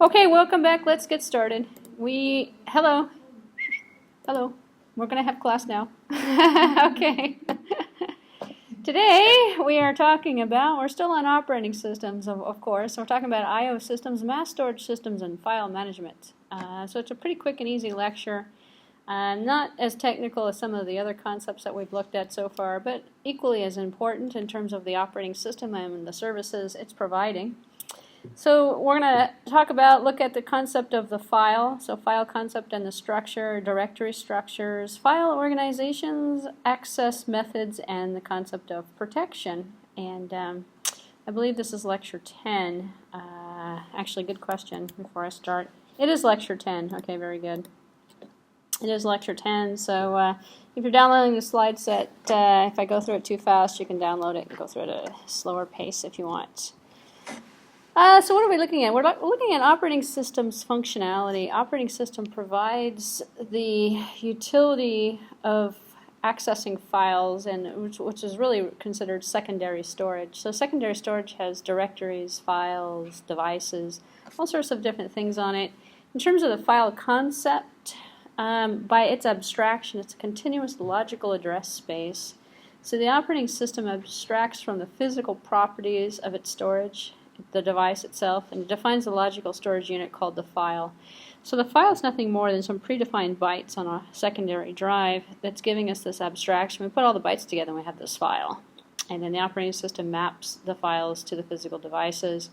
Okay, welcome back. Let's get started. Hello. We're going to have class now. Okay. Today we are talking about, we're still on operating systems, of course. So we're talking about I/O systems, mass storage systems, and file management. So it's a pretty quick and easy lecture. Not as technical as some of the other concepts that we've looked at so far, but equally as important in terms of the operating system and the services it's providing. So we're going to look at the concept of the file, so file concept and the structure, directory structures, file organizations, access methods, and the concept of protection. And I believe this is lecture 10. Actually, good question before I start. It is lecture 10. Okay, very good. It is lecture 10, so if you're downloading the slide set, if I go through it too fast, you can download it and go through it at a slower pace if you want. So what are we looking at? We're looking at operating system's functionality. Operating system provides the utility of accessing files, and which is really considered secondary storage. So secondary storage has directories, files, devices, all sorts of different things on it. In terms of the file concept, by its abstraction, it's a continuous logical address space. So the operating system abstracts from the physical properties of its storage, the device itself, and it defines a logical storage unit called the file. So the file is nothing more than some predefined bytes on a secondary drive that's giving us this abstraction. We put all the bytes together and we have this file. And then the operating system maps the files to the physical devices.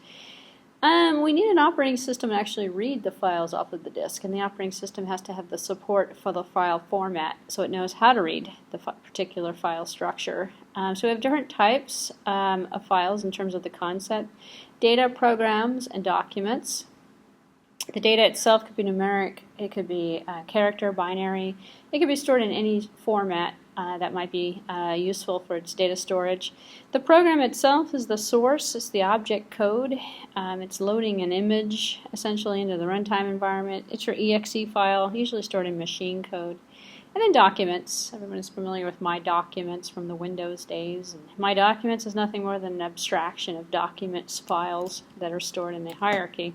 We need an operating system to actually read the files off of the disk, and the operating system has to have the support for the file format so it knows how to read the particular file structure. So we have different types of files in terms of the concept. Data, programs, and documents. The data itself could be numeric, it could be character, binary, it could be stored in any format that might be useful for its data storage. The program itself is the source, it's the object code, it's loading an image essentially into the runtime environment. It's your exe file, usually stored in machine code. And then documents. Everyone is familiar with My Documents from the Windows days. And My Documents is nothing more than an abstraction of documents files that are stored in the hierarchy.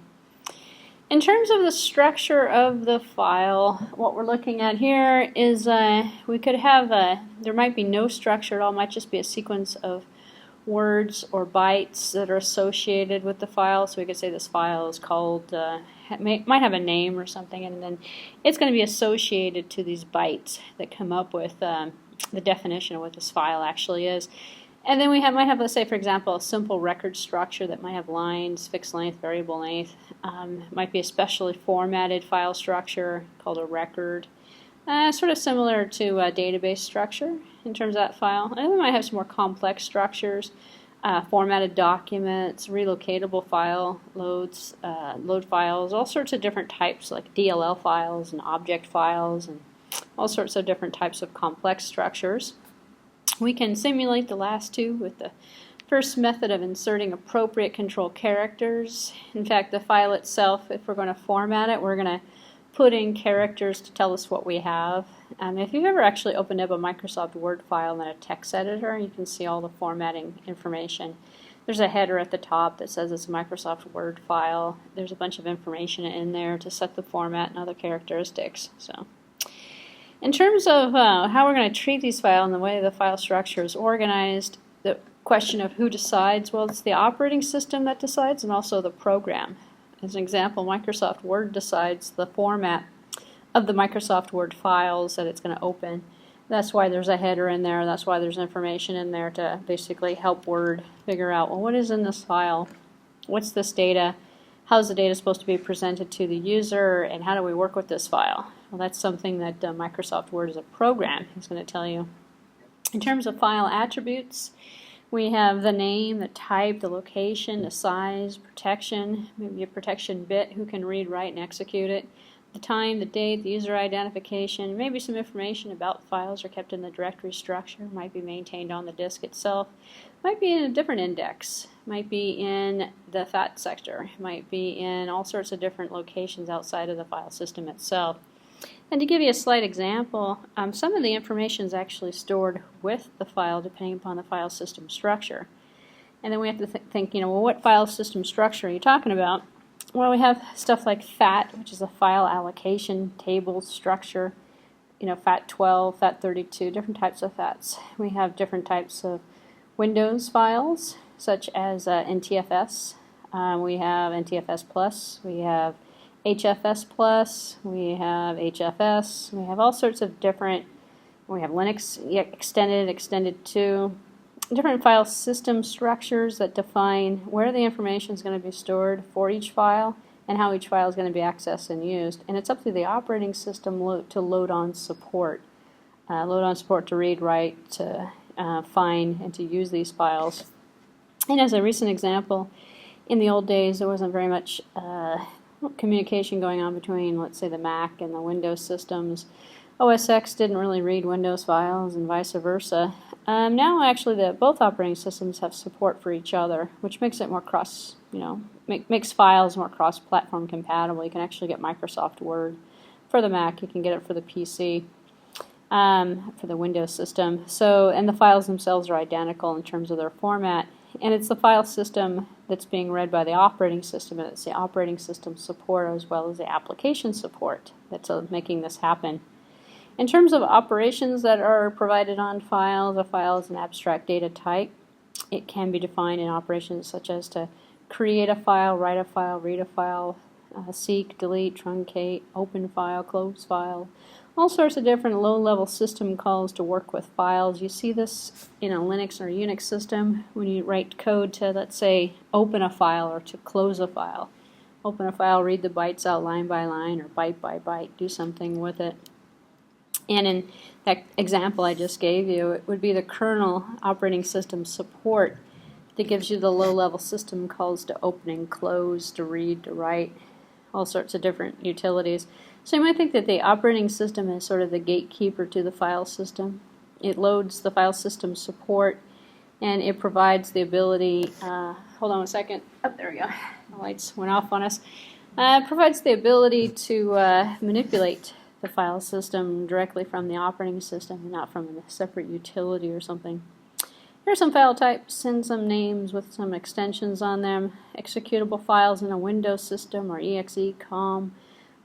In terms of the structure of the file, what we're looking at here is we could have there might be no structure at all, it might just be a sequence of words or bytes that are associated with the file. So we could say this file is called, might have a name or something, and then it's going to be associated to these bytes that come up with the definition of what this file actually is. And then we might have, let's say, for example, a simple record structure that might have lines, fixed length, variable length. Might be a specially formatted file structure called a record. Sort of similar to a database structure in terms of that file. And then we might have some more complex structures, formatted documents, relocatable file loads, load files, all sorts of different types like DLL files and object files and all sorts of different types of complex structures. We can simulate the last two with the first method of inserting appropriate control characters. In fact, the file itself, if we're going to format it, we're going to put in characters to tell us what we have. If you've ever actually opened up a Microsoft Word file in a text editor, you can see all the formatting information. There's a header at the top that says it's a Microsoft Word file. There's a bunch of information in there to set the format and other characteristics. So, in terms of how we're going to treat these files and the way the file structure is organized, the question of who decides, well, it's the operating system that decides and also the program. As an example, Microsoft Word decides the format of the Microsoft Word files that it's going to open. That's why there's a header in there. That's why there's information in there to basically help Word figure out, well, what is in this file? What's this data? How's the data supposed to be presented to the user? And how do we work with this file? Well, that's something that Microsoft Word as a program is going to tell you. In terms of file attributes, we have the name, the type, the location, the size, protection, maybe a protection bit, who can read, write, and execute it, the time, the date, the user identification, maybe some information about files are kept in the directory structure, might be maintained on the disk itself, might be in a different index, might be in the FAT sector, might be in all sorts of different locations outside of the file system itself. And to give you a slight example, some of the information is actually stored with the file depending upon the file system structure. And then we have to think, well, what file system structure are you talking about? Well, we have stuff like FAT, which is a file allocation table structure. FAT12, FAT32, different types of FATs. We have different types of Windows files, such as NTFS. We have NTFS Plus. We have HFS Plus. We have HFS. We have all sorts of different. We have Linux extended, extended 2. Different file system structures that define where the information is going to be stored for each file and how each file is going to be accessed and used. And it's up to the operating system to load on support. To read, write, to find, and to use these files. And as a recent example, in the old days there wasn't very much communication going on between, let's say, the Mac and the Windows systems. OS X didn't really read Windows files and vice versa. Now actually both operating systems have support for each other, which makes it more makes files more cross-platform compatible. You can actually get Microsoft Word for the Mac, you can get it for the PC, for the Windows system. And the files themselves are identical in terms of their format. And it's the file system that's being read by the operating system, and it's the operating system support as well as the application support that's making this happen. In terms of operations that are provided on files, a file is an abstract data type. It can be defined in operations such as to create a file, write a file, read a file, seek, delete, truncate, open file, close file, all sorts of different low-level system calls to work with files. You see this in a Linux or Unix system when you write code to, let's say, open a file or to close a file. Open a file, read the bytes out line by line or byte by byte, do something with it. And in that example I just gave you, it would be the kernel operating system support that gives you the low-level system calls to open and close, to read, to write, all sorts of different utilities. So you might think that the operating system is sort of the gatekeeper to the file system. It loads the file system support, and it provides the ability, hold on a second, oh, there we go, the lights went off on us. It provides the ability to manipulate the file system directly from the operating system and not from a separate utility or something. Here are some file types and some names with some extensions on them. Executable files in a Windows system or exe, com,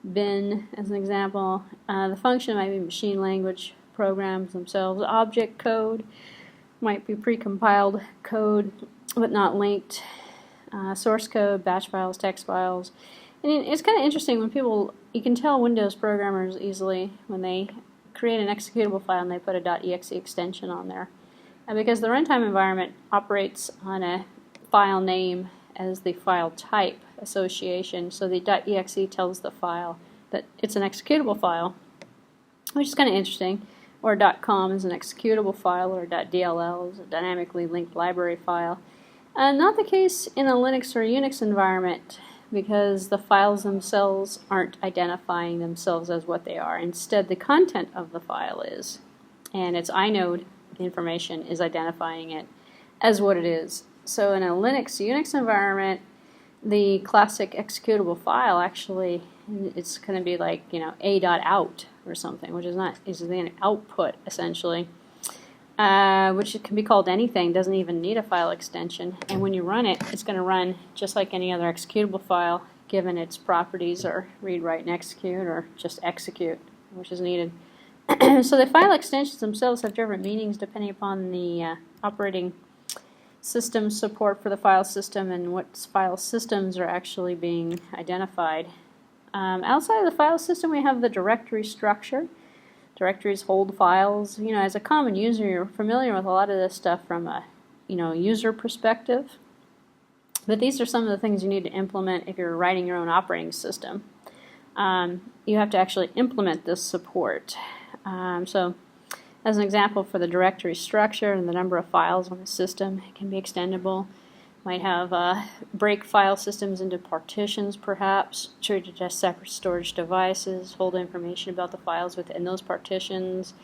bin as an example. The function might be machine language programs themselves. Object code might be precompiled code but not linked. Source code, batch files, text files. And it's kind of interesting when you can tell Windows programmers easily when they create an executable file and they put a .exe extension on there. Because the runtime environment operates on a file name as the file type association, so the .exe tells the file that it's an executable file, which is kind of interesting. Or .com is an executable file, or .dll is a dynamically linked library file. Not the case in a Linux or Unix environment, because the files themselves aren't identifying themselves as what they are. Instead, the content of the file is, and its inode information is identifying it as what it is. So in a Linux Unix environment, the classic executable file actually, it's going to be like, a.out or something, which is an output essentially, which can be called anything, doesn't even need a file extension. And when you run it, it's going to run just like any other executable file, given its properties are read, write, and execute, or just execute, which is needed. So the file extensions themselves have different meanings depending upon the operating system support for the file system and what file systems are actually being identified. Outside of the file system, we have the directory structure. Directories hold files. As a common user, you're familiar with a lot of this stuff from a user perspective. But these are some of the things you need to implement if you're writing your own operating system. You have to actually implement this support. So as an example, for the directory structure and the number of files on the system, it can be extendable. Might have break file systems into partitions, perhaps, treated as separate storage devices, hold information about the files within those partitions.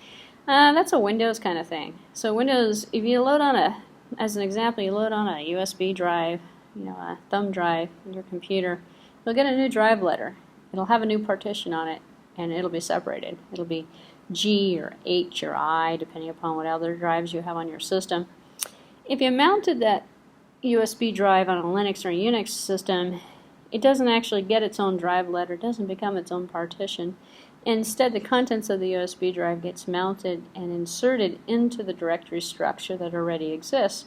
That's a Windows kind of thing. So Windows, if you load on as an example, you load on a USB drive, a thumb drive in your computer, you'll get a new drive letter. It'll have a new partition on it, and it'll be separated. It'll be G or H or I, depending upon what other drives you have on your system. If you mounted that USB drive on a Linux or Unix system, it doesn't actually get its own drive letter, it doesn't become its own partition. Instead, the contents of the USB drive gets mounted and inserted into the directory structure that already exists.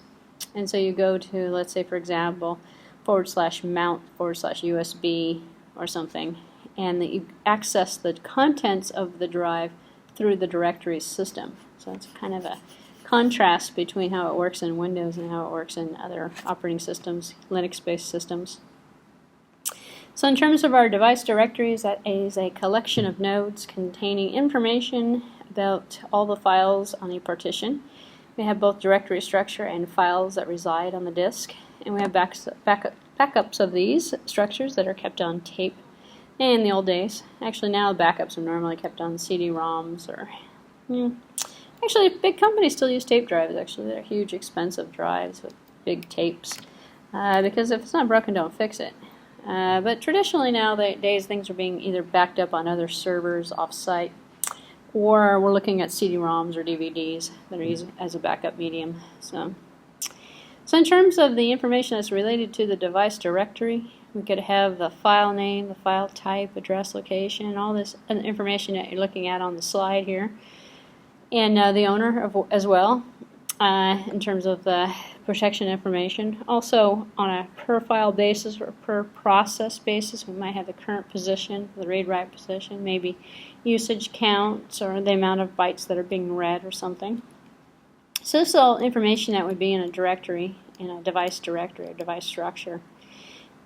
And so you go to, let's say for example, /mount/USB or something, and that you access the contents of the drive through the Directories system. So it's kind of a contrast between how it works in Windows and how it works in other operating systems, Linux-based systems. So in terms of our device directories, that is a collection of nodes containing information about all the files on a partition. We have both directory structure and files that reside on the disk, and we have backups of these structures that are kept on tape. In the old days, actually now the backups are normally kept on CD-ROMs or actually big companies still use tape drives. Actually, they're huge expensive drives with big tapes because if it's not broken, don't fix it. But traditionally nowadays things are being either backed up on other servers off-site, or we're looking at CD-ROMs or DVDs that are used as a backup medium. So in terms of the information that's related to the device directory, we could have the file name, the file type, address, location, all this information that you're looking at on the slide here, and the owner as well. In terms of the protection information. Also, on a per file basis or per process basis, we might have the current position, the read-write position, maybe usage counts or the amount of bytes that are being read or something. So this is all information that would be in a directory, in a device directory or device structure.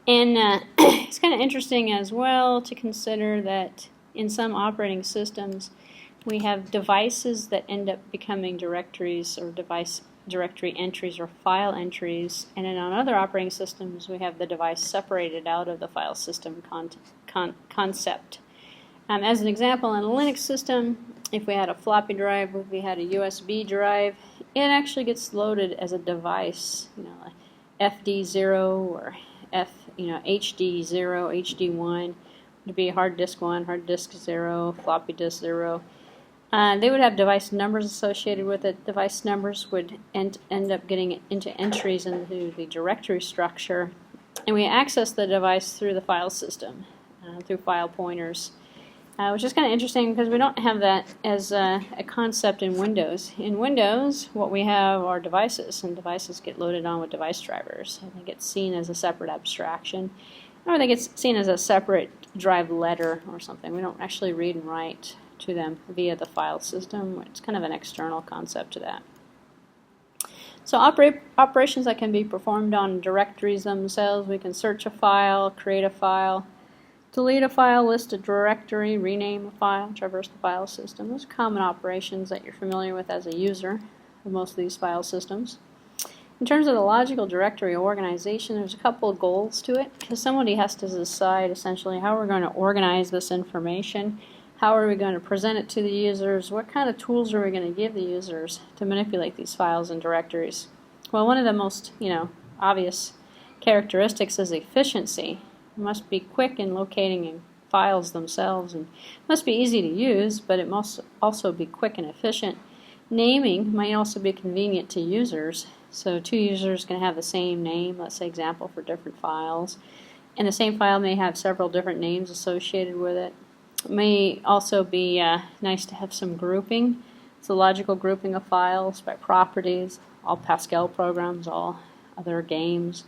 And it's kind of interesting as well to consider that in some operating systems we have devices that end up becoming directories or device directory entries or file entries, and then on other operating systems we have the device separated out of the file system concept. As an example, in a Linux system, if we had a floppy drive, if we had a USB drive, it actually gets loaded as a device, like FD0 or HD0, HD1 would be hard disk 1, hard disk 0, floppy disk 0. They would have device numbers associated with it. Device numbers would end up getting into entries into the directory structure, and we access the device through the file system, through file pointers, which is kind of interesting because we don't have that as a concept in Windows. In Windows, what we have are devices, and devices get loaded on with device drivers, and they get seen as a separate abstraction, or they get seen as a separate drive letter or something. We don't actually read and write to them via the file system. It's kind of an external concept to that. So operations that can be performed on directories themselves, we can search a file, create a file, delete a file, list a directory, rename a file, traverse the file system. Those are common operations that you're familiar with as a user of most of these file systems. In terms of the logical directory organization, there's a couple of goals to it, because somebody has to decide essentially how we're going to organize this information. How are we going to present it to the users? What kind of tools are we going to give the users to manipulate these files and directories? Well, one of the most obvious characteristics is efficiency. It must be quick in locating files themselves, and it must be easy to use, but it must also be quick and efficient. Naming might also be convenient to users. So two users can have the same name, let's say example, for different files, and the same file may have several different names associated with it. It may also be nice to have some grouping. It's a logical grouping of files by properties, all Pascal programs, all other games.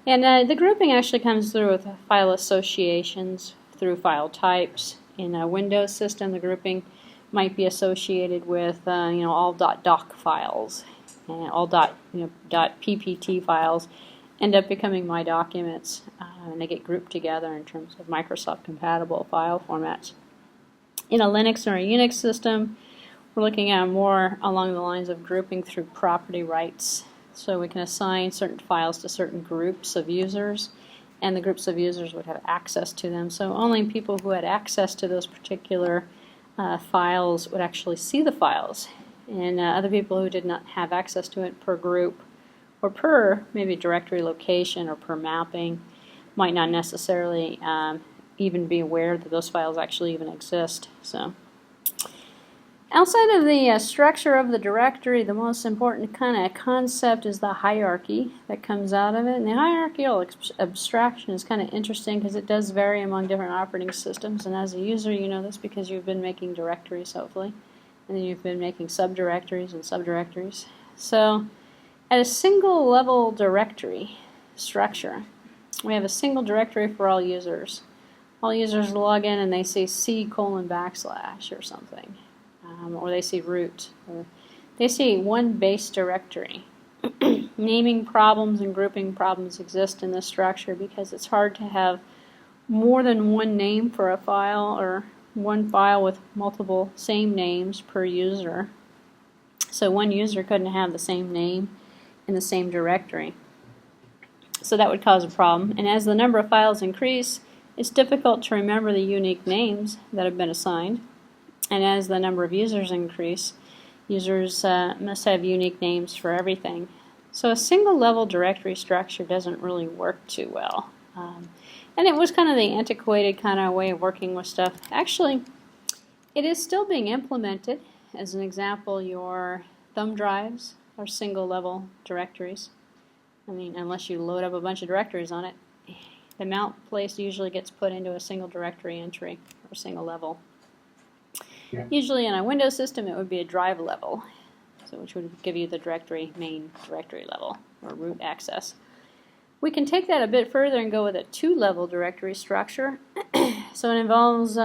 And the grouping actually comes through with file associations through file types. In a Windows system, the grouping might be associated with all .doc files, and all .ppt files end up becoming My Documents, and they get grouped together in terms of Microsoft compatible file formats. In a Linux or a Unix system, we're looking at more along the lines of grouping through property rights. So we can assign certain files to certain groups of users, and the groups of users would have access to them. So only people who had access to those particular files would actually see the files, and other people who did not have access to it per group or per maybe directory location or per mapping might not necessarily even be aware that those files actually even exist. So Outside of the structure of the directory, the most important kind of concept is the hierarchy that comes out of it. And the hierarchical abstraction is kind of interesting because it does vary among different operating systems. And as a user, you know this because you've been making directories, hopefully. And then you've been making subdirectories and subdirectories. So at a single level directory structure, we have a single directory for all users. All users log in and they see C:\/ or something. Or they see root, or they see one base directory. Naming problems and grouping problems exist in this structure because it's hard to have more than one name for a file or one file with multiple same names per user. So one user couldn't have the same name in the same directory. So that would cause a problem. And as the number of files increase, it's difficult to remember the unique names that have been assigned. And as the number of users increase, users must have unique names for everything. So a single level directory structure doesn't really work too well. And it was kind of the antiquated kind of way of working with stuff. Actually, it is still being implemented. As an example, your thumb drives are single level directories. I mean, unless you load up a bunch of directories on it, the mount place usually gets put into a single directory entry or single level. Usually in a Windows system it would be a drive level, so which would give you the main directory level or root access. We can take that a bit further and go with a two-level directory structure. So it involves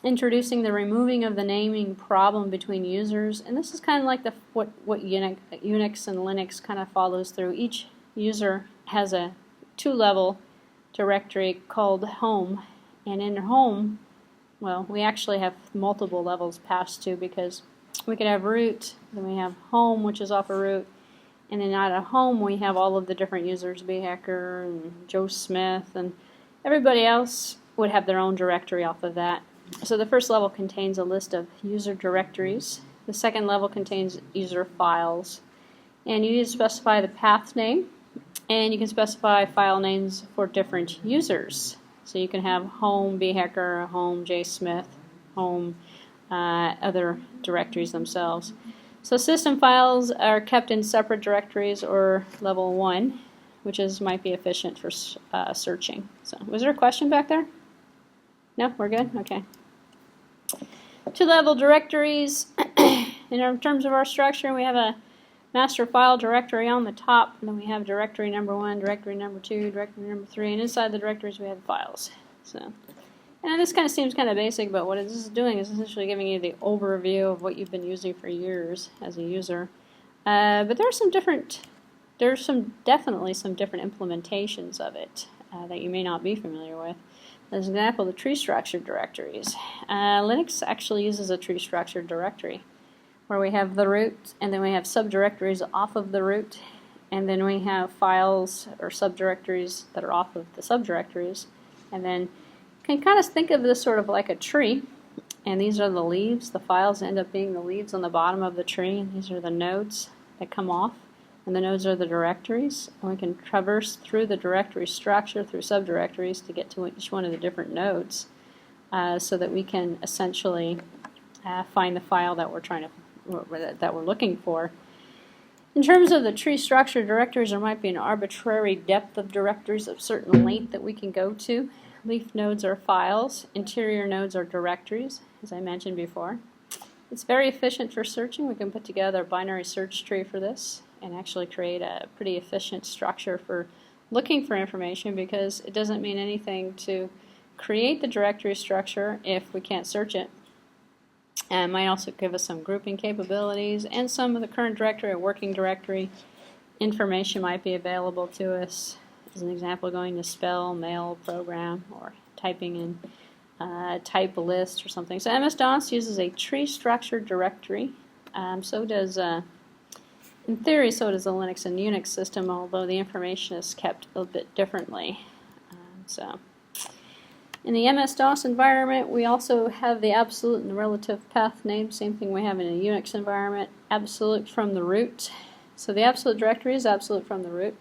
introducing the removing of the naming problem between users, and this is kind of like what Unix and Linux kind of follows through. Each user has a two-level directory called home, and in home, well, we actually have multiple levels passed to because we could have root, then we have home, which is off of root, and then out of home we have all of the different users, B. Hecker and Joe Smith, and everybody else would have their own directory off of that. So the first level contains a list of user directories. The second level contains user files. And you need to specify the path name, and you can specify file names for different users. So you can have home B. Hecker, home J. Smith, home other directories themselves. So system files are kept in separate directories or level 1, which might be efficient for searching. So was there a question back there? No? We're good? Okay. Two-level directories. In terms of our structure, we have a master file directory on the top, and then we have directory number 1, directory number 2, directory number 3, and inside the directories we have files. So, and this kind of seems kind of basic, but what this is doing is essentially giving you the overview of what you've been using for years as a user. But there are definitely some different implementations of it that you may not be familiar with. As an example, the tree structured directories. Linux actually uses a tree structured directory, where we have the root, and then we have subdirectories off of the root, and then we have files or subdirectories that are off of the subdirectories, and then you can kind of think of this sort of like a tree, and these are the leaves. The files end up being the leaves on the bottom of the tree, and these are the nodes that come off, and the nodes are the directories, and we can traverse through the directory structure through subdirectories to get to each one of the different nodes, so that we can essentially find the file that we're looking for. In terms of the tree structure directories, there might be an arbitrary depth of directories of certain length that we can go to. Leaf nodes are files, interior nodes are directories, as I mentioned before. It's very efficient for searching. We can put together a binary search tree for this and actually create a pretty efficient structure for looking for information, because it doesn't mean anything to create the directory structure if we can't search it. And it might also give us some grouping capabilities, and some of the current directory or working directory information might be available to us. As an example, going to spell, mail, program, or typing in type list or something. So MS-DOS uses a tree structured directory. So does, in theory, so does the Linux and Unix system, although the information is kept a bit differently. In the MS-DOS environment, we also have the absolute and the relative path name, same thing we have in a Unix environment, absolute from the root. So the absolute directory is absolute from the root.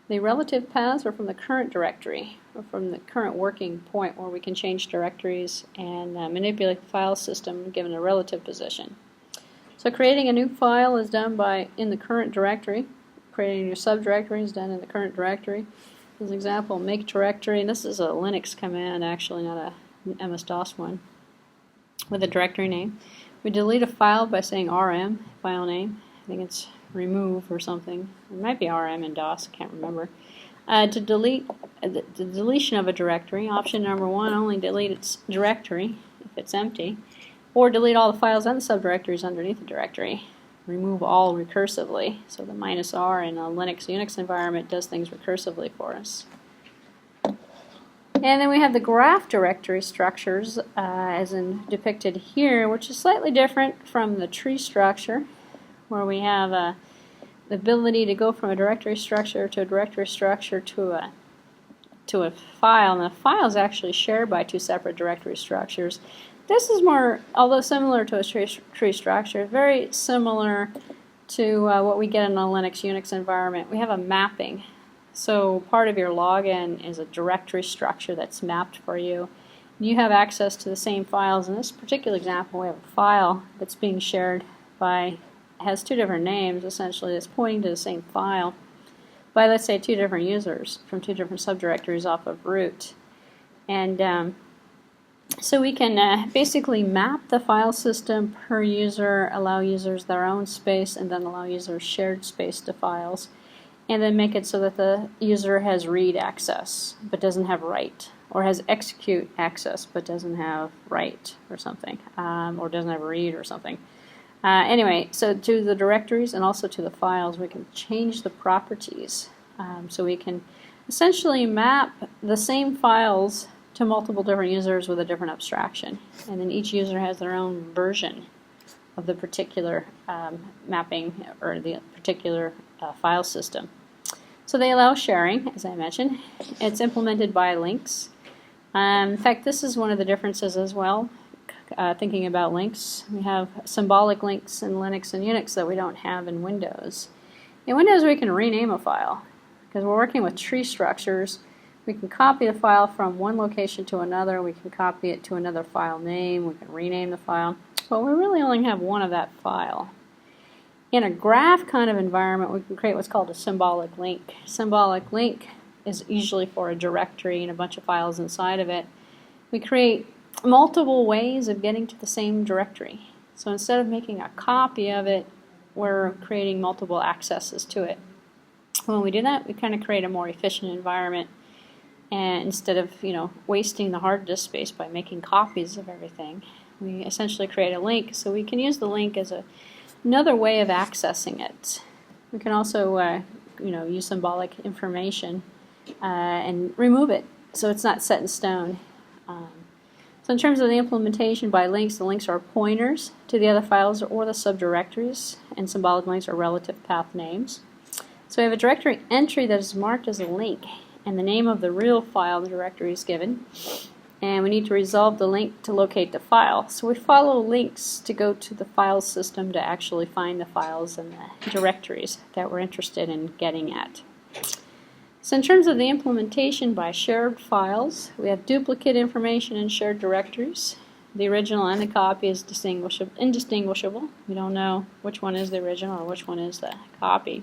The relative paths are from the current directory, or from the current working point where we can change directories and manipulate the file system given a relative position. So creating a new file is done in the current directory. Creating your subdirectory is done in the current directory. As an example, make directory, and this is a Linux command actually, not a MS-DOS one, with a directory name. We delete a file by saying rm, file name. I think it's remove or something. It might be rm in DOS, I can't remember. To delete the deletion of a directory, option number 1, only delete its directory if it's empty, or delete all the files and the subdirectories underneath the directory. Remove all recursively, so the -R in a Linux Unix environment does things recursively for us. And then we have the graph directory structures as depicted here, which is slightly different from the tree structure, where we have the ability to go from a directory structure to a directory structure to a file. And the file is actually shared by two separate directory structures. This is more, although similar to a tree structure, very similar to what we get in a Linux Unix environment. We have a mapping. So part of your login is a directory structure that's mapped for you. You have access to the same files. In this particular example, we have a file that's being shared has two different names, essentially, that's pointing to the same file by, let's say, two different users from two different subdirectories off of root. And so we can basically map the file system per user, allow users their own space, and then allow users shared space to files, and then make it so that the user has read access but doesn't have write, or has execute access but doesn't have write or something, or doesn't have read or something. Anyway, so to the directories and also to the files, we can change the properties. So we can essentially map the same files to multiple different users with a different abstraction. And then each user has their own version of the particular mapping or the particular file system. So they allow sharing, as I mentioned. It's implemented by links. In fact, this is one of the differences as well. Thinking about links, we have symbolic links in Linux and Unix that we don't have in Windows. In Windows, we can rename a file because we're working with tree structures. We can copy the file from one location to another. We can copy it to another file name. We can rename the file, but we really only have one of that file. In a graph kind of environment, we can create what's called a symbolic link. Symbolic link is usually for a directory and a bunch of files inside of it. We create multiple ways of getting to the same directory. So instead of making a copy of it, we're creating multiple accesses to it. When we do that, we kind of create a more efficient environment, and instead of wasting the hard disk space by making copies of everything, we essentially create a link. So we can use the link as another way of accessing it. We can also use symbolic information and remove it so it's not set in stone. So in terms of the implementation by links, the links are pointers to the other files or the subdirectories, and symbolic links are relative path names. So we have a directory entry that is marked as a link, and the name of the real file the directory is given. And we need to resolve the link to locate the file. So we follow links to go to the file system to actually find the files and the directories that we're interested in getting at. So in terms of the implementation by shared files, we have duplicate information in shared directories. The original and the copy is indistinguishable. We don't know which one is the original or which one is the copy.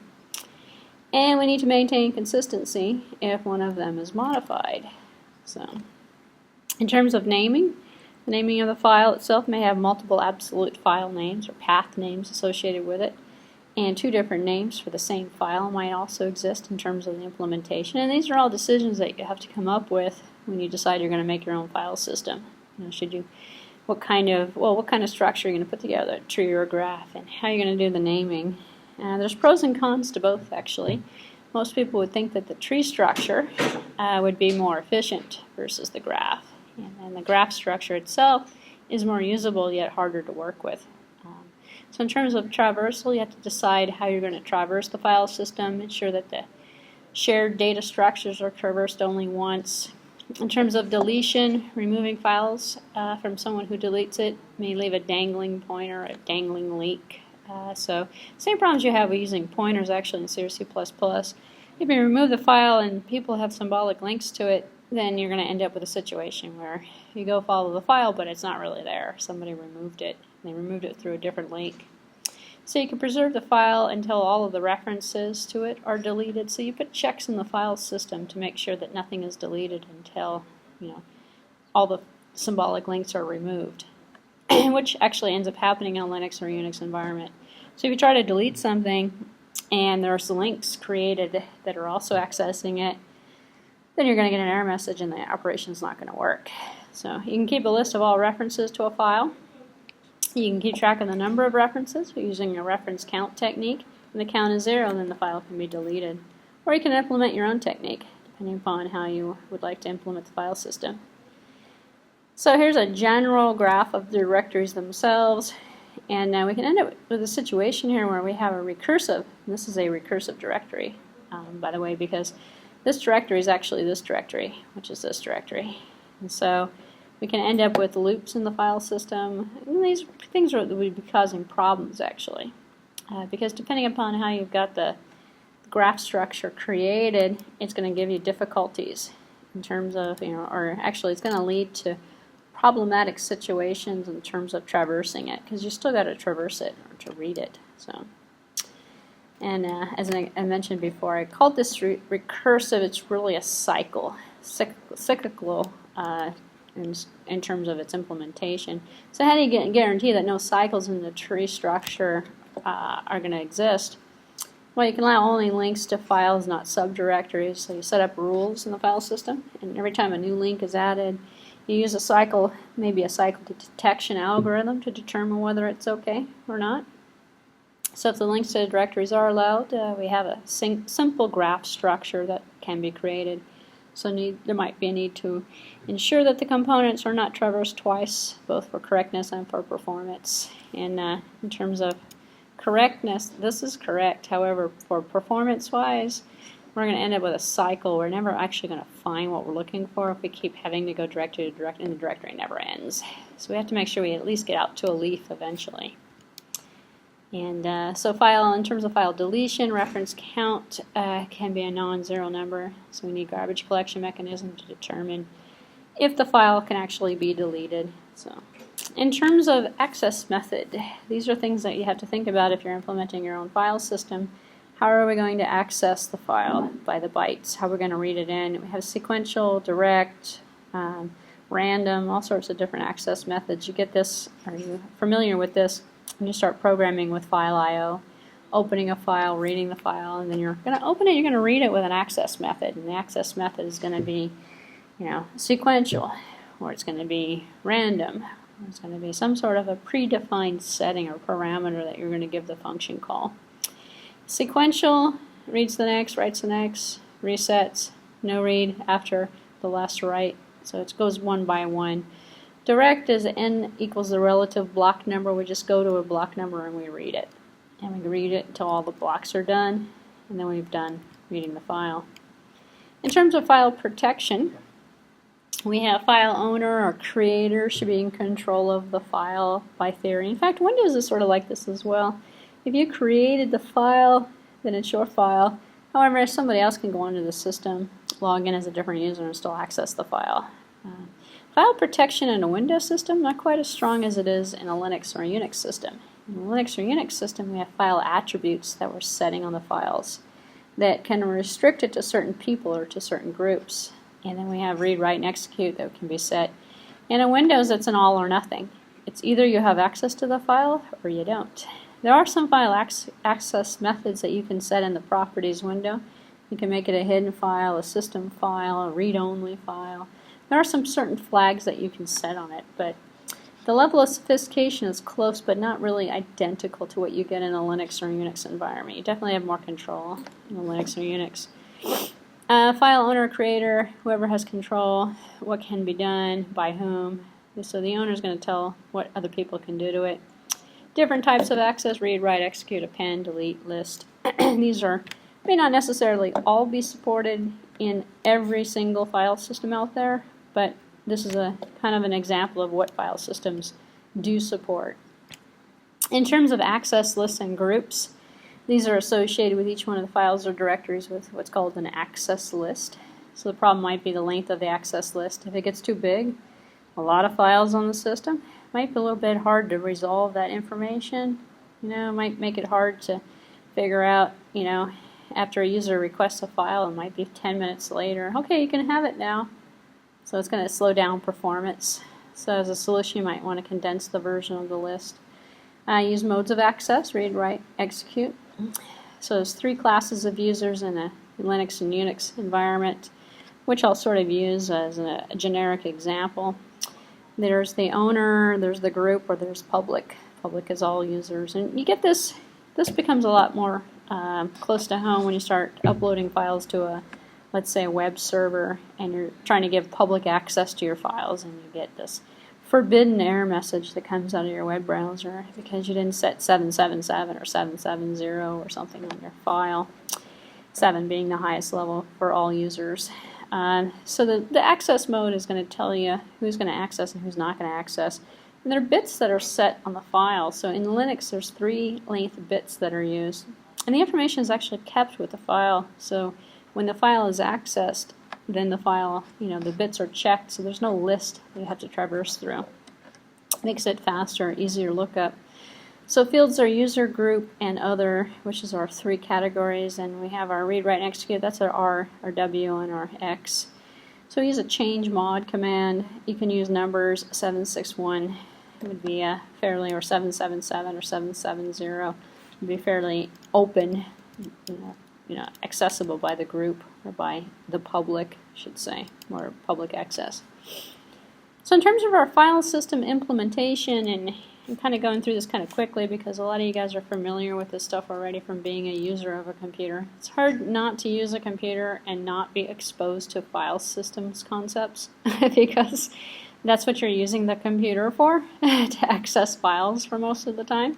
And we need to maintain consistency if one of them is modified. So, in terms of naming, the naming of the file itself may have multiple absolute file names or path names associated with it. And two different names for the same file might also exist in terms of the implementation. And these are all decisions that you have to come up with when you decide you're going to make your own file system. What kind of structure you're going to put together, a tree or a graph, and how you're going to do the naming. There's pros and cons to both, actually. Most people would think that the tree structure would be more efficient versus the graph. And the graph structure itself is more usable yet harder to work with. So in terms of traversal, you have to decide how you're going to traverse the file system, ensure that the shared data structures are traversed only once. In terms of deletion, removing files from someone who deletes it may leave a dangling pointer, a dangling link. So same problems you have with using pointers actually in C or C++. If you remove the file and people have symbolic links to it, then you're going to end up with a situation where you go follow the file, but it's not really there. Somebody removed it. They removed it through a different link. So you can preserve the file until all of the references to it are deleted. So you put checks in the file system to make sure that nothing is deleted until, all the symbolic links are removed, which actually ends up happening in a Linux or Unix environment. So if you try to delete something and there's links created that are also accessing it, then you're going to get an error message and the operation is not going to work. So you can keep a list of all references to a file. You can keep track of the number of references using a reference count technique. When the count is 0, then the file can be deleted. Or you can implement your own technique, depending upon how you would like to implement the file system. So here's a general graph of the directories themselves. And now we can end up with a situation here where we have a recursive. And this is a recursive directory, by the way, because this directory is actually this directory, which is this directory. And so we can end up with loops in the file system. And these things would be causing problems, actually. Because depending upon how you've got the graph structure created, it's going to give you difficulties in terms of, or actually it's going to lead to problematic situations in terms of traversing it, because you still got to traverse it or to read it. So. And as I mentioned before, I called this recursive. It's really a cyclical in terms of its implementation. So how do you guarantee that no cycles in the tree structure are going to exist? Well, you can allow only links to files, not subdirectories. So you set up rules in the file system, and every time a new link is added, you use a cycle, maybe a cycle detection algorithm to determine whether it's okay or not. So if the links to the directories are allowed, we have a simple graph structure that can be created. So there might be a need to ensure that the components are not traversed twice, both for correctness and for performance. And in terms of correctness, this is correct. However, for performance-wise, we're going to end up with a cycle. We're never actually going to find what we're looking for if we keep having to go directory to directory, and the directory never ends. So we have to make sure we at least get out to a leaf eventually. And so in terms of file deletion, reference count can be a non-zero number. So we need garbage collection mechanism to determine if the file can actually be deleted. So in terms of access method, these are things that you have to think about if you're implementing your own file system. How are we going to access the file by the bytes? How are we going to read it in? We have sequential, direct, random, all sorts of different access methods. You get this, are you familiar with this? And you start programming with file I/O, opening a file, reading the file, and then you're going to open it, you're going to read it with an access method. And the access method is going to be, sequential, or it's going to be random, or it's going to be some sort of a predefined setting or parameter that you're going to give the function call. Sequential reads the next, writes the next, resets, no read after the last write, so it goes one by one. Direct is n equals the relative block number. We just go to a block number and we read it. And we read it until all the blocks are done, and then we've done reading the file. In terms of file protection, we have file owner or creator should be in control of the file by theory. In fact, Windows is sort of like this as well. If you created the file, then it's your file. However, somebody else can go into the system, log in as a different user, and still access the file. File protection in a Windows system, not quite as strong as it is in a Linux or a Unix system. In a Linux or Unix system, we have file attributes that we're setting on the files that can restrict it to certain people or to certain groups. And then we have read, write, and execute that can be set. In a Windows, it's an all or nothing. It's either you have access to the file or you don't. There are some file access methods that you can set in the Properties window. You can make it a hidden file, a system file, a read-only file. There are some certain flags that you can set on it, but the level of sophistication is close but not really identical to what you get in a Linux or Unix environment. You definitely have more control in a Linux or Unix. File owner, creator, whoever has control, what can be done, by whom. So the owner is going to tell what other people can do to it. Different types of access, read, write, execute, append, delete, list. These may not necessarily all be supported in every single file system out there, but this is a kind of an example of what file systems do support. In terms of access lists and groups, These are associated with each one of the files or directories with what's called an access list. So the problem might be the length of the access list. If it gets too big, a lot of files on the system, it might be a little bit hard to resolve that information. It might make it hard to figure out, after a user requests a file, it might be 10 minutes later, okay, you can have it now. So it's going to slow down performance. So as a solution, you might want to condense the version of the list. Use modes of access, read, write, execute. So there's 3 classes of users in a Linux and Unix environment, which I'll sort of use as a generic example. There's the owner, there's the group, or there's public. Public is all users. And you get this becomes a lot more close to home when you start uploading files to let's say a web server, and you're trying to give public access to your files, and you get this forbidden error message that comes out of your web browser because you didn't set 777 or 770 or something on your file, 7 being the highest level for all users. So the access mode is going to tell you who's going to access and who's not going to access. And there are bits that are set on the file. So in Linux, there's 3 length bits that are used. And the information is actually kept with the file. So when the file is accessed, then the file, the bits are checked, so there's no list that you have to traverse through. Makes it faster, easier lookup. So fields are user, group, and other, which is our 3 categories, and we have our read, write, and execute. That's our R, our W, and our X. So we use a change mod command. You can use numbers. 761 would be fairly, or 777 or 770 would be fairly open, accessible by the group or by the public, I should say, or public access. So in terms of our file system implementation, and I'm kind of going through this kind of quickly because a lot of you guys are familiar with this stuff already from being a user of a computer. It's hard not to use a computer and not be exposed to file systems concepts because that's what you're using the computer for, to access files for most of the time.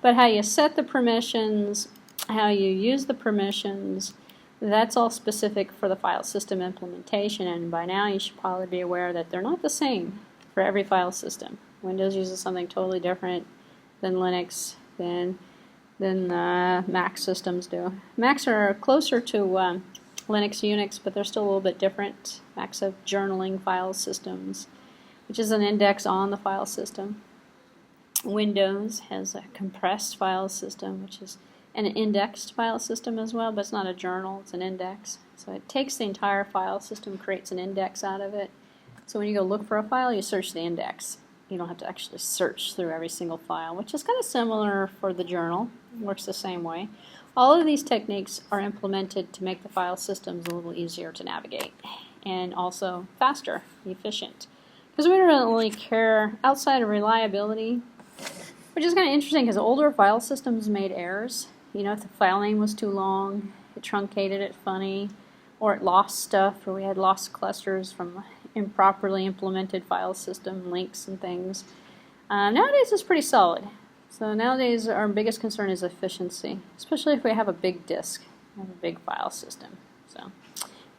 But how you set the permissions, how you use the permissions, that's all specific for the file system implementation, and by now you should probably be aware that they're not the same for every file system. Windows uses something totally different than Linux, than Mac systems do. Macs are closer to Linux, Unix, but they're still a little bit different. Macs have journaling file systems, which is an index on the file system. Windows has a compressed file system, which is an indexed file system as well, but it's not a journal, it's an index. So it takes the entire file system, creates an index out of it. So when you go look for a file, you search the index. You don't have to actually search through every single file, which is kind of similar for the journal. It works the same way. All of these techniques are implemented to make the file systems a little easier to navigate and also faster, efficient. Because we don't really care outside of reliability, which is kind of interesting because older file systems made errors. If the file name was too long, it truncated it funny, or it lost stuff, or we had lost clusters from improperly implemented file system links and things. Nowadays it's pretty solid. So nowadays our biggest concern is efficiency, especially if we have a big disk, a big file system. So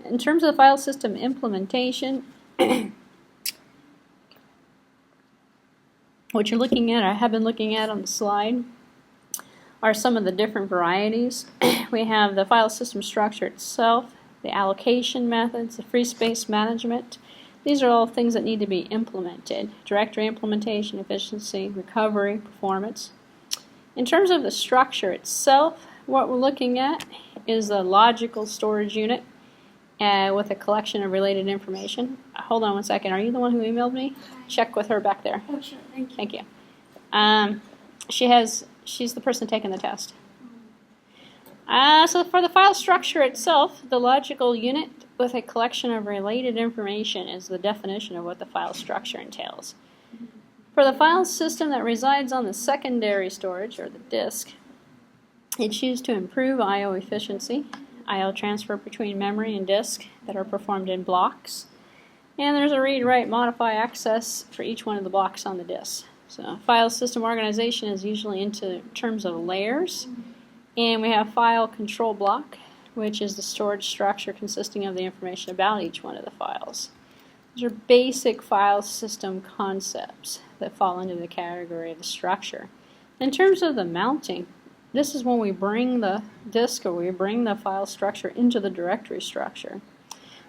in terms of the file system implementation, what you're looking at, I have been looking at on the slide, are some of the different varieties. We have the file system structure itself, the allocation methods, the free space management. These are all things that need to be implemented. Directory implementation, efficiency, recovery, performance. In terms of the structure itself, what we're looking at is a logical storage unit with a collection of related information. Hold on one second. Are you the one who emailed me? Check with her back there. Oh, sure. Thank you. Thank you. She's the person taking the test. So for the file structure itself, the logical unit with a collection of related information is the definition of what the file structure entails. For the file system that resides on the secondary storage, or the disk, it's used to improve I/O efficiency, I/O transfer between memory and disk that are performed in blocks, and there's a read, write, modify access for each one of the blocks on the disk. So file system organization is usually into terms of layers, and we have file control block, which is the storage structure consisting of the information about each one of the files. These are basic file system concepts that fall into the category of the structure. In terms of the mounting, This is when we bring the disk or we bring the file structure into the directory structure.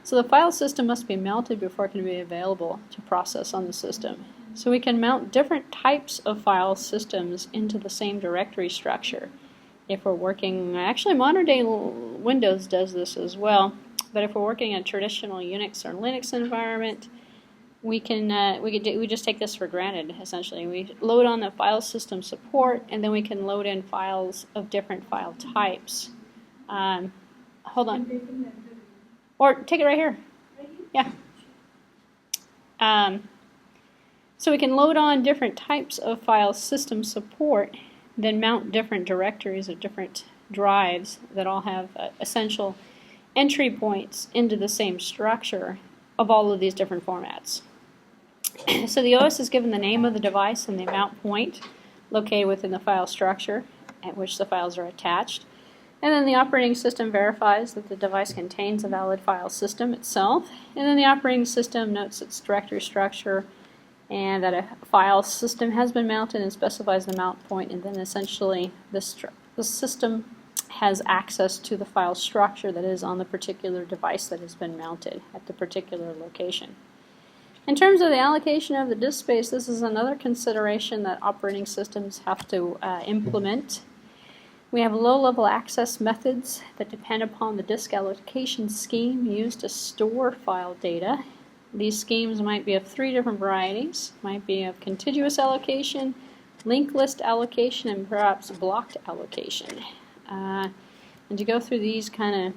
So the file system must be mounted before it can be available to process on the system. So we can mount different types of file systems into the same directory structure. If we're working, actually modern day Windows does this as well, but if we're working in a traditional Unix or Linux environment, we just take this for granted, essentially. We load on the file system support, and then we can load in files of different file types. Hold on. Or take it right here. Yeah. So we can load on different types of file system support, then mount different directories of different drives that all have essential entry points into the same structure of all of these different formats. So the OS is given the name of the device and the mount point located within the file structure at which the files are attached. And then the operating system verifies that the device contains a valid file system itself. And then the operating system notes its directory structure and that a file system has been mounted and specifies the mount point. And then essentially the system has access to the file structure that is on the particular device that has been mounted at the particular location. In terms of the allocation of the disk space, this is another consideration that operating systems have to implement. We have low-level access methods that depend upon the disk allocation scheme used to store file data. These schemes might be of three different varieties. Might be of contiguous allocation, linked list allocation, and perhaps blocked allocation. And to go through these kind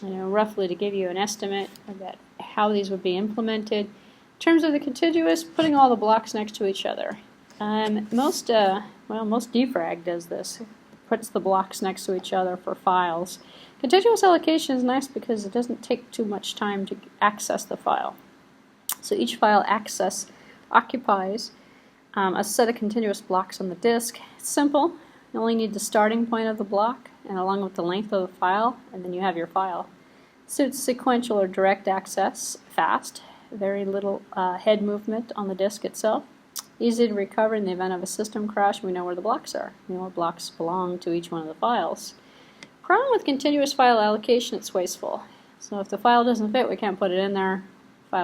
of, roughly to give you an estimate of how these would be implemented. In terms of the contiguous, putting all the blocks next to each other. Most defrag does this. Puts the blocks next to each other for files. Contiguous allocation is nice because it doesn't take too much time to access the file. So each file access occupies a set of continuous blocks on the disk. It's simple. You only need the starting point of the block and along with the length of the file, and then you have your file. Suits sequential or direct access, fast, very little head movement on the disk itself. Easy to recover in the event of a system crash. We know where the blocks are. We know what blocks belong to each one of the files. Problem with continuous file allocation, it's wasteful. So if the file doesn't fit, we can't put it in there.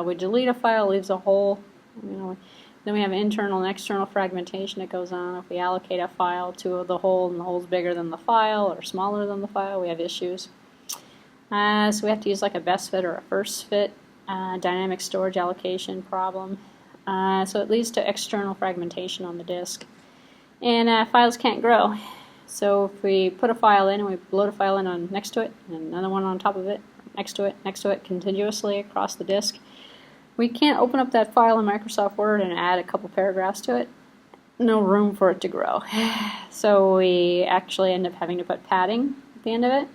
We delete a file, leaves a hole. Then we have internal and external fragmentation that goes on. If we allocate a file to the hole and the hole's bigger than the file or smaller than the file, we have issues. So we have to use like a best fit or a first fit dynamic storage allocation problem. So it leads to external fragmentation on the disk. And files can't grow. So if we put a file in and we load a file in on next to it, and another one on top of it, next to it, continuously across the disk, we can't open up that file in Microsoft Word and add a couple paragraphs to it. No room for it to grow. So we actually end up having to put padding at the end of it.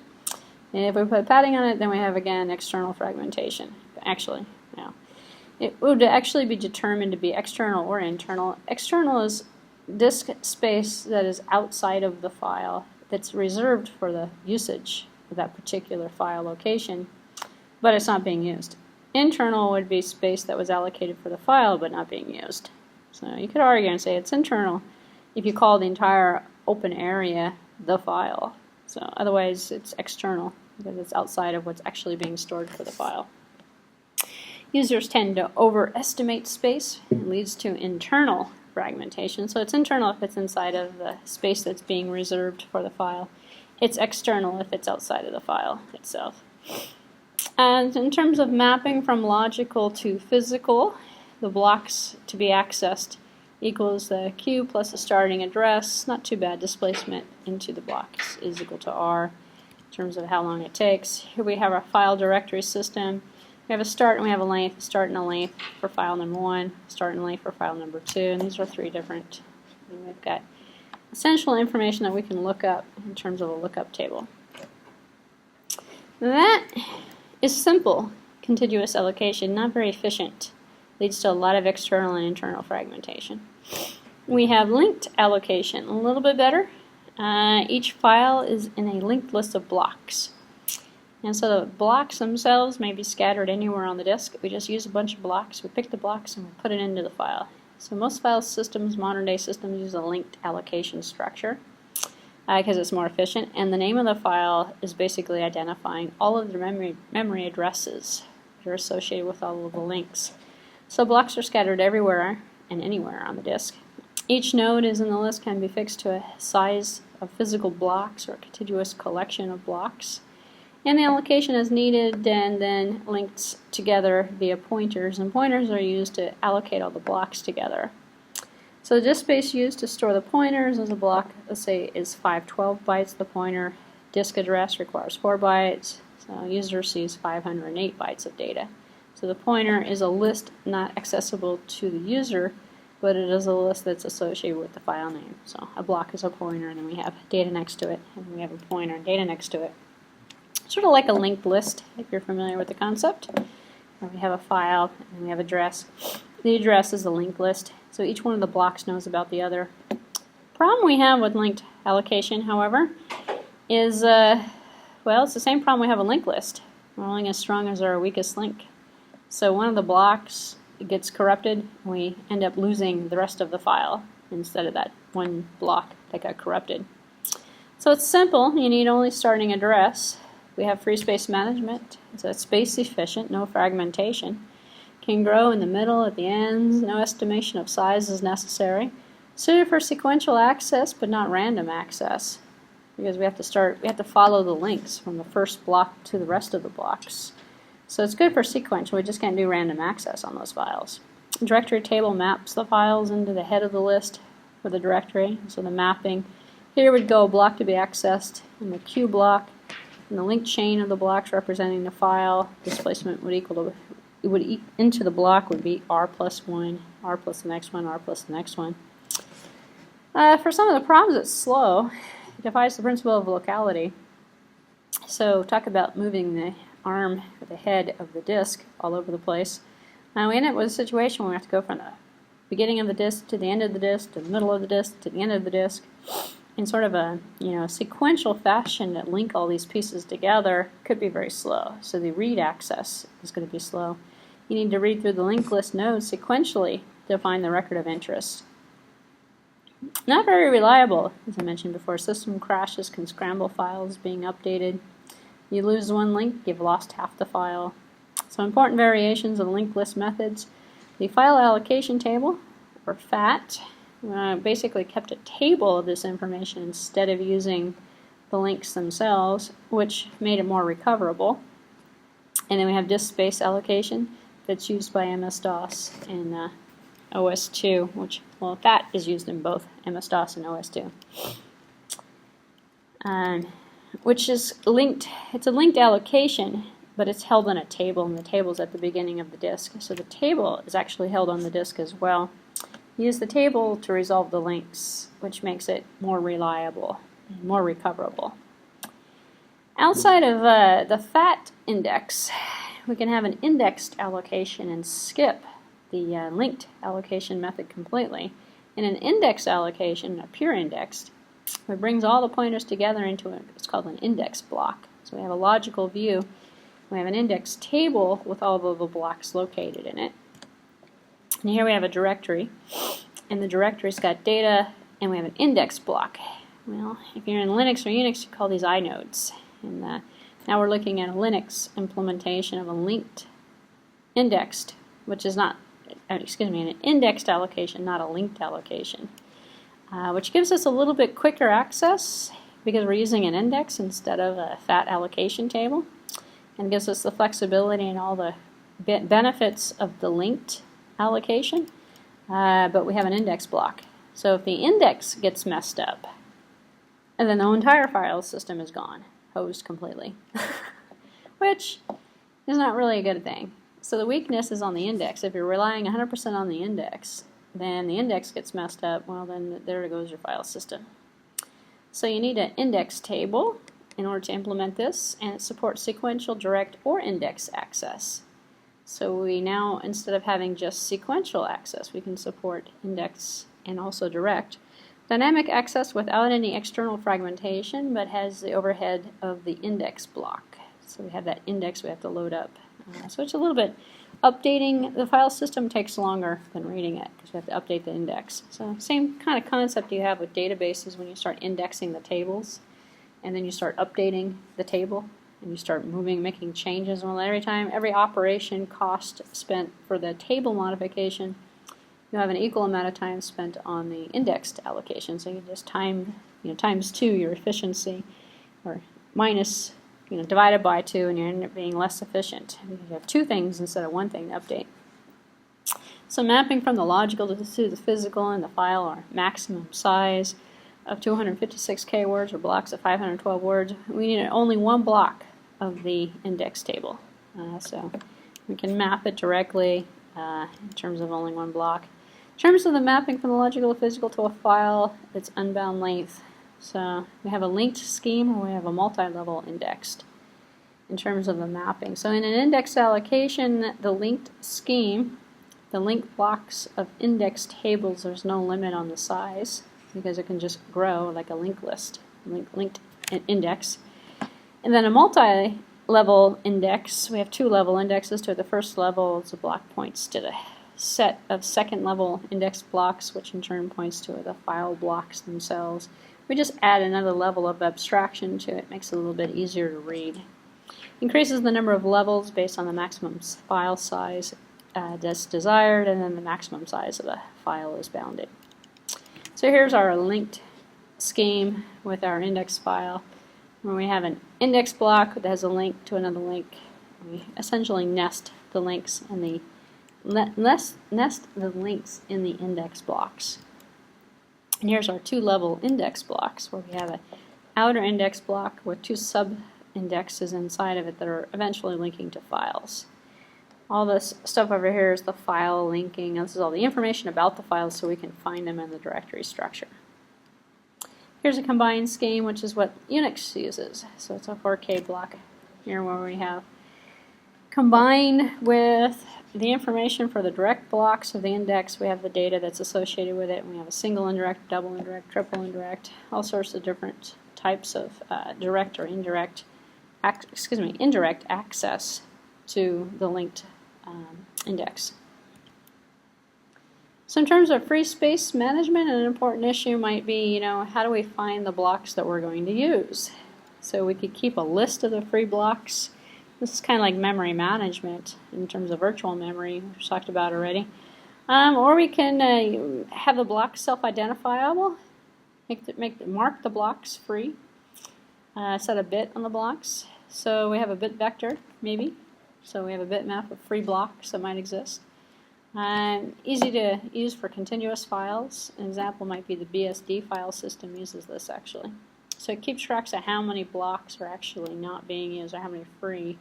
And if we put padding on it, then we have, again, external fragmentation. Actually, yeah. It would actually be determined to be external or internal. External is disk space that is outside of the file that's reserved for the usage of that particular file location, but it's not being used. Internal would be space that was allocated for the file but not being used. So you could argue and say it's internal if you call the entire open area the file. So otherwise it's external because it's outside of what's actually being stored for the file. Users tend to overestimate space. It leads to internal fragmentation. So it's internal if it's inside of the space that's being reserved for the file. It's external if it's outside of the file itself. And in terms of mapping from logical to physical, the blocks to be accessed equals the queue plus the starting address. Not too bad. Displacement into the blocks is equal to R in terms of how long it takes. Here we have our file directory system. We have a start and we have a length, start and a length for file number 1, start and length for file number 2, and these are three different. And we've got essential information that we can look up in terms of a lookup table. That is simple contiguous allocation, not very efficient. Leads to a lot of external and internal fragmentation. We have linked allocation, a little bit better. Each file is in a linked list of blocks. And so the blocks themselves may be scattered anywhere on the disk. We just use a bunch of blocks. We pick the blocks and we put it into the file. So most file systems, modern day systems, use a linked allocation structure. because it's more efficient, and the name of the file is basically identifying all of the memory addresses that are associated with all of the links. So blocks are scattered everywhere and anywhere on the disk. Each node is in the list can be fixed to a size of physical blocks or a contiguous collection of blocks. And the allocation is needed and then linked together via pointers, and pointers are used to allocate all the blocks together. So the disk space used to store the pointers as a block, let's say, is 512 bytes. The pointer disk address requires 4 bytes, so user sees 508 bytes of data. So the pointer is a list not accessible to the user, but it is a list that's associated with the file name. So a block is a pointer, and then we have data next to it, and we have a pointer and data next to it. Sort of like a linked list, if you're familiar with the concept. Where we have a file, and we have address. The address is a linked list, so each one of the blocks knows about the other. Problem we have with linked allocation, however, is, well, it's the same problem we have with linked list. We're only as strong as our weakest link. So one of the blocks gets corrupted, and we end up losing the rest of the file instead of that one block that got corrupted. So it's simple. You need only starting address. We have free space management, so it's space efficient, no fragmentation. Can grow in the middle, at the ends, no estimation of size is necessary. Suited for sequential access, but not random access, because we have to follow the links from the first block to the rest of the blocks. So it's good for sequential, we just can't do random access on those files. Directory table maps the files into the head of the list for the directory, so the mapping. Here would go a block to be accessed in the Q block. And the linked chain of the blocks representing the file displacement would equal to, into the block would be R plus 1, R plus the next one, R plus the next one. For some of the problems, it's slow. It defies the principle of locality. So talk about moving the arm or the head of the disk all over the place. We end up with a situation where we have to go from the beginning of the disk to the end of the disk to the middle of the disk to the end of the disk. In sort of a sequential fashion that link all these pieces together could be very slow. So the read access is going to be slow. You need to read through the linked list nodes sequentially to find the record of interest. Not very reliable, as I mentioned before. System crashes can scramble files being updated. You lose one link, you've lost half the file. So important variations of linked list methods. The file allocation table, or FAT, basically kept a table of this information instead of using the links themselves, which made it more recoverable. And then we have disk space allocation that's used by MS-DOS and OS2, which, well, that is used in both MS-DOS and OS2. Which is linked, it's a linked allocation, but it's held on a table, and the table is at the beginning of the disk. So the table is actually held on the disk as well. Use the table to resolve the links, which makes it more reliable and more recoverable. Outside of the FAT index, we can have an indexed allocation and skip the linked allocation method completely. In an indexed allocation, a pure indexed, it brings all the pointers together into it's called an index block. So we have a logical view. We have an index table with all of the blocks located in it. And here we have a directory, and the directory's got data, and we have an index block. Well, if you're in Linux or Unix, you call these inodes. And now we're looking at a Linux implementation of a linked indexed, which is not, an indexed allocation, not a linked allocation, which gives us a little bit quicker access because we're using an index instead of a FAT allocation table, and gives us the flexibility and all the benefits of the linked allocation, but we have an index block. So if the index gets messed up, and then the entire file system is gone, hosed completely, which is not really a good thing. So the weakness is on the index. If you're relying 100% on the index, then the index gets messed up, well then there goes your file system. So you need an index table in order to implement this, and it supports sequential, direct, or index access. So we now, instead of having just sequential access, we can support index and also direct. Dynamic access without any external fragmentation, but has the overhead of the index block. So we have that index we have to load up So it's a little bit, updating the file system takes longer than reading it because you have to update the index. So same kind of concept you have with databases when you start indexing the tables and then you start updating the table and you start making changes. Well, every operation cost spent for the table modification, you have an equal amount of time spent on the indexed allocation. So you just times 2 your efficiency, or minus, divided by 2, and you end up being less efficient. You have 2 things instead of 1 thing to update. So mapping from the logical to the physical in the file are maximum size of 256K words or blocks of 512 words. We need only 1 block of the index table. So we can map it directly in terms of only 1 block. In terms of the mapping from the logical to physical to a file, it's unbound length. So we have a linked scheme or we have a multi-level indexed in terms of the mapping. So in an index allocation, the linked scheme, the linked blocks of indexed tables, there's no limit on the size because it can just grow like a linked list, linked index. And then a multi-level index, we have 2 level indexes. To the first level, the block points to the set of second level index blocks, which in turn points to the file blocks themselves. We just add another level of abstraction to it, makes it a little bit easier to read. Increases the number of levels based on the maximum file size that's desired, and then the maximum size of the file is bounded. So here's our linked scheme with our index file, where we have an index block that has a link to another link. We essentially nest the links in the nest the links in the index blocks. And here's our 2 level index blocks, where we have an outer index block with 2 sub-indexes inside of it that are eventually linking to files. All this stuff over here is the file linking. This is all the information about the files so we can find them in the directory structure. Here's a combined scheme, which is what Unix uses. So it's a 4K block here where we have combined with the information for the direct blocks of the index. We have the data that's associated with it. We have a single indirect, double indirect, triple indirect, all sorts of different types of direct or indirect, indirect access to the linked index. So in terms of free space management, an important issue might be, how do we find the blocks that we're going to use? So we could keep a list of the free blocks. This is kind of like memory management in terms of virtual memory, which we talked about already. Or we can have the blocks self-identifiable, mark the blocks free, set a bit on the blocks. So we have a bit vector, maybe. So we have a bitmap of free blocks that might exist. Easy to use for continuous files. An example might be the BSD file system uses this actually. So it keeps tracks of how many blocks are actually not being used or how many free.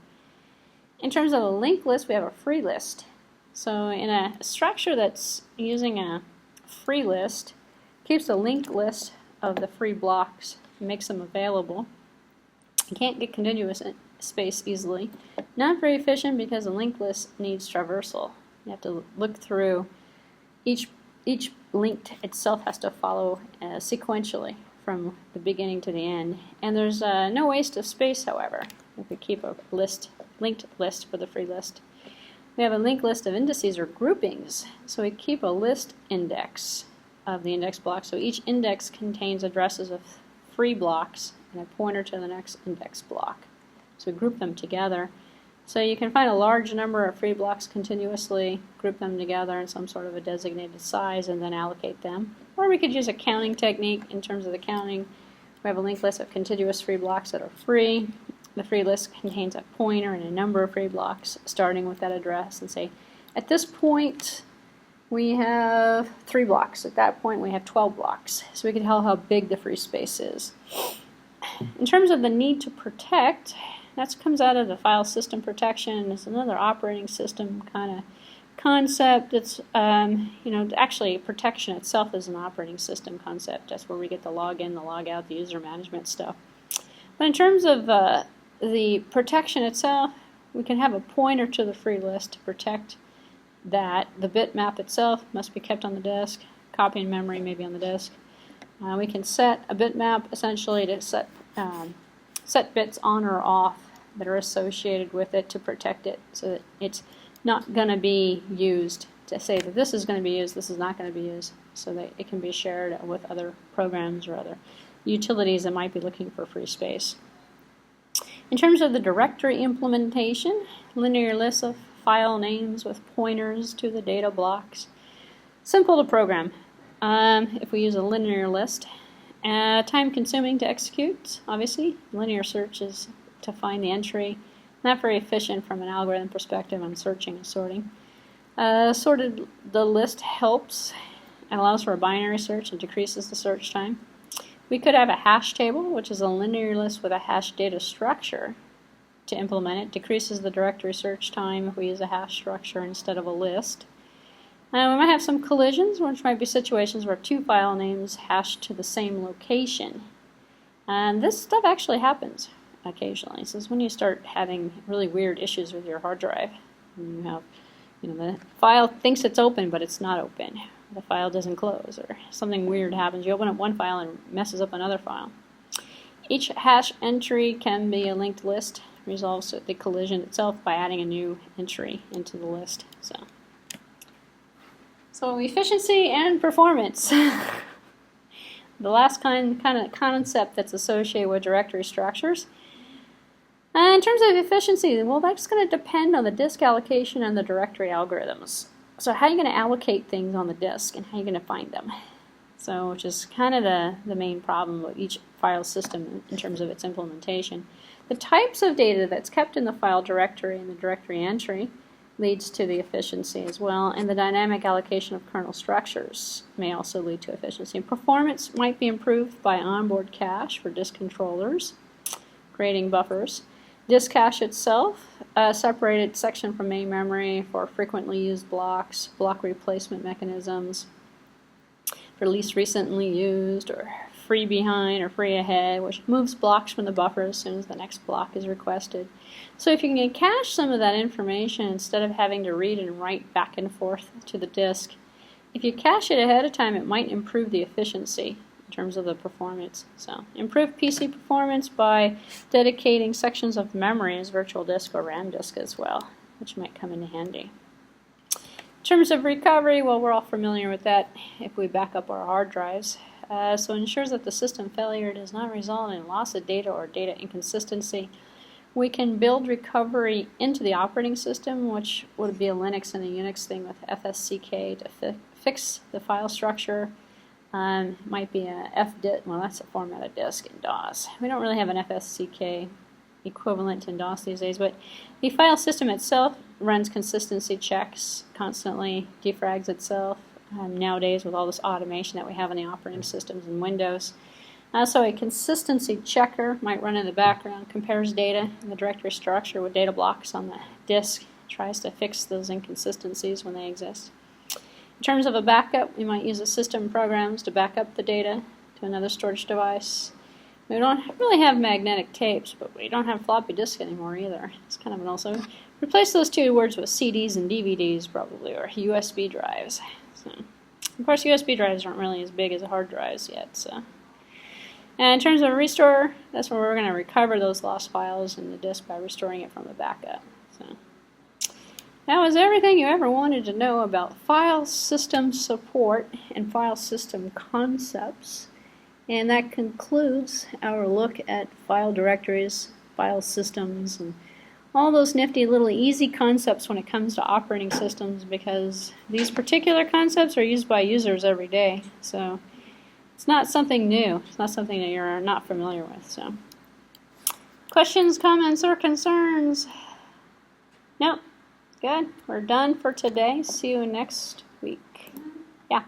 In terms of a linked list, we have a free list. So in a structure that's using a free list, keeps a linked list of the free blocks, makes them available. You can't get continuous space easily. Not very efficient because a linked list needs traversal. You have to look through each link itself has to follow sequentially from the beginning to the end. And there's no waste of space, however, if we keep a linked list for the free list. We have a linked list of indices or groupings. So we keep a list index of the index block. So each index contains addresses of free blocks and a pointer to the next index block. So we group them together. So you can find a large number of free blocks continuously, group them together in some sort of a designated size, and then allocate them. Or we could use a counting technique in terms of the counting. We have a linked list of contiguous free blocks that are free. The free list contains a pointer and a number of free blocks starting with that address, and say, at this point we have 3 blocks. At that point we have 12 blocks. So we can tell how big the free space is. In terms of the need to protect, that comes out of the file system protection. It's another operating system kind of concept. It's, actually protection itself is an operating system concept. That's where we get the log in, the log out, the user management stuff. But in terms of the protection itself, we can have a pointer to the free list to protect that. The bitmap itself must be kept on the disk. Copy in memory maybe on the disk. We can set a bitmap essentially to set bits on or off that are associated with it to protect it, so that it's not going to be used, to say that this is going to be used, this is not going to be used, so that it can be shared with other programs or other utilities that might be looking for free space. In terms of the directory implementation, linear lists of file names with pointers to the data blocks. Simple to program. If we use a linear list, time consuming to execute, obviously. Linear search is to find the entry. Not very efficient from an algorithm perspective on searching and sorting. Sorted the list helps and allows for a binary search and decreases the search time. We could have a hash table, which is a linear list with a hash data structure to implement it. Decreases the directory search time if we use a hash structure instead of a list. We might have some collisions, which might be situations where two file names hash to the same location. And this stuff actually happens occasionally. This is when you start having really weird issues with your hard drive. You have, the file thinks it's open, but it's not open. The file doesn't close, or something weird happens. You open up one file and it messes up another file. Each hash entry can be a linked list. Resolves the collision itself by adding a new entry into the list. So efficiency and performance. The last kind of concept that's associated with directory structures. In terms of efficiency, well, that's going to depend on the disk allocation and the directory algorithms. So how are you going to allocate things on the disk, and how are you going to find them? So, which is kind of the main problem with each file system in terms of its implementation. The types of data that's kept in the file directory and the directory entry leads to the efficiency as well, and the dynamic allocation of kernel structures may also lead to efficiency. Performance might be improved by onboard cache for disk controllers, creating buffers. Disk cache itself, a separated section from main memory for frequently used blocks, block replacement mechanisms for least recently used, or free behind or free ahead, which moves blocks from the buffer as soon as the next block is requested. So if you can cache some of that information instead of having to read and write back and forth to the disk, if you cache it ahead of time, it might improve the efficiency in terms of the performance. So improve PC performance by dedicating sections of memory as virtual disk or RAM disk as well, which might come in handy. In terms of recovery, well, we're all familiar with that if we back up our hard drives. So it ensures that the system failure does not result in loss of data or data inconsistency. We can build recovery into the operating system, which would be a Linux and a Unix thing with FSCK to fix the file structure. Might be a FDIT, well, that's a format of disk in DOS. We don't really have an FSCK equivalent in DOS these days, but the file system itself runs consistency checks constantly, defrags itself. Nowadays, with all this automation that we have in the operating systems in Windows. So a consistency checker might run in the background, compares data in the directory structure with data blocks on the disk, tries to fix those inconsistencies when they exist. In terms of a backup, we might use the system programs to back up the data to another storage device. We don't really have magnetic tapes, but we don't have floppy disks anymore either. It's kind of an also. Replace those two words with CDs and DVDs probably, or USB drives. So, of course, USB drives aren't really as big as hard drives yet. So, and in terms of restore, that's where we're going to recover those lost files in the disk by restoring it from the backup. So, that was everything you ever wanted to know about file system support and file system concepts. And that concludes our look at file directories, file systems, and all those nifty little easy concepts when it comes to operating systems, because these particular concepts are used by users every day. So it's not something new. It's not something that you're not familiar with. So, questions, comments, or concerns? Nope. Good. We're done for today. See you next week. Yeah.